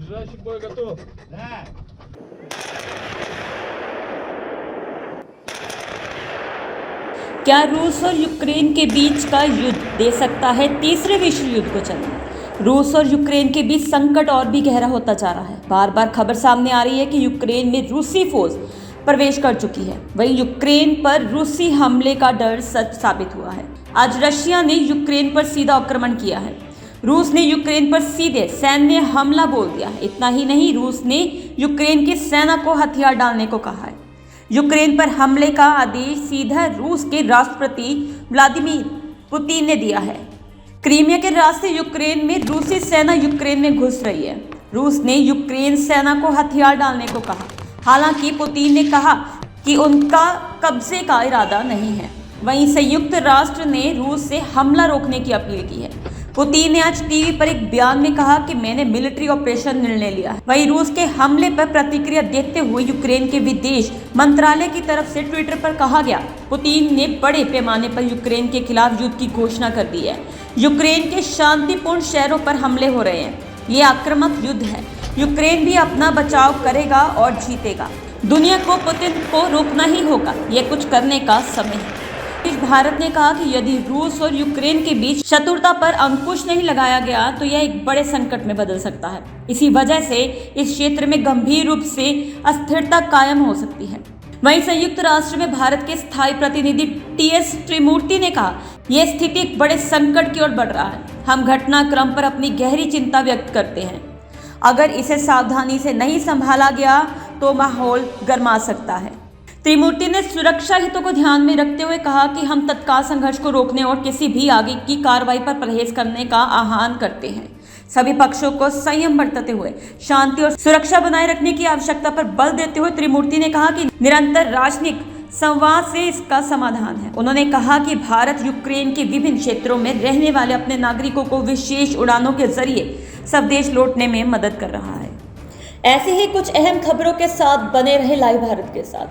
Поджиральщик бой готов. Да. क्या रूस और यूक्रेन के बीच का युद्ध दे सकता है तीसरे विश्व युद्ध को जन्म? रूस और यूक्रेन के बीच संकट और भी गहरा होता जा रहा है। बार बार खबर सामने आ रही है कि यूक्रेन में रूसी फौज प्रवेश कर चुकी है। वहीं यूक्रेन पर रूसी हमले का डर सच साबित हुआ है। आज रशिया ने यूक्रेन पर सीधा आक्रमण किया है। रूस ने यूक्रेन पर सीधे सैन्य हमला बोल दिया है। इतना ही नहीं, रूस ने यूक्रेन की सेना को हथियार डालने को कहा है। यूक्रेन पर हमले का आदेश सीधा रूस के राष्ट्रपति व्लादिमीर पुतिन ने दिया है। क्रीमिया के रास्ते यूक्रेन में रूसी सेना यूक्रेन में घुस रही है। रूस ने यूक्रेन सेना को हथियार डालने को कहा। हालांकि पुतिन ने कहा कि उनका कब्जे का इरादा नहीं है। वहीं संयुक्त राष्ट्र ने रूस से हमला रोकने की अपील की है। पुतिन ने आज टीवी पर एक बयान में कहा कि मैंने मिलिट्री ऑपरेशन निर्णय लिया है। वहीं रूस के हमले पर प्रतिक्रिया देते हुए यूक्रेन के विदेश मंत्रालय की तरफ से ट्विटर पर कहा गया, पुतिन ने बड़े पैमाने पर यूक्रेन के खिलाफ युद्ध की घोषणा कर दी है। यूक्रेन के शांतिपूर्ण शहरों पर हमले हो रहे हैं। ये आक्रामक युद्ध है। यूक्रेन भी अपना बचाव करेगा और जीतेगा। दुनिया को पुतिन को रोकना ही होगा। यह कुछ करने का समय है। भारत ने कहा कि यदि रूस और यूक्रेन के बीच शत्रुता पर अंकुश नहीं लगाया गया तो यह एक बड़े संकट में बदल सकता है। इसी वजह से इस क्षेत्र में गंभीर रूप से अस्थिरता कायम हो सकती है। वहीं संयुक्त राष्ट्र में भारत के स्थायी प्रतिनिधि टीएस त्रिमूर्ति ने कहा, यह स्थिति एक बड़े संकट की ओर बढ़ रहा है। हम घटनाक्रम पर अपनी गहरी चिंता व्यक्त करते हैं। अगर इसे सावधानी से नहीं संभाला गया तो माहौल गर्मा सकता है। त्रिमूर्ति ने सुरक्षा हितों को ध्यान में रखते हुए कहा कि हम तत्काल संघर्ष को रोकने और किसी भी आगे की कार्रवाई पर परहेज करने का आह्वान करते हैं। सभी पक्षों को संयम बरतते हुए शांति और सुरक्षा बनाए रखने की आवश्यकता पर बल देते हुए त्रिमूर्ति ने कहा कि निरंतर राजनीतिक संवाद से इसका समाधान है। उन्होंने कहा कि भारत यूक्रेन के विभिन्न क्षेत्रों में रहने वाले अपने नागरिकों को विशेष उड़ानों के जरिए स्वदेश लौटने में मदद कर रहा है। ऐसी ही कुछ अहम खबरों के साथ बने रहे लाइव भारत के साथ।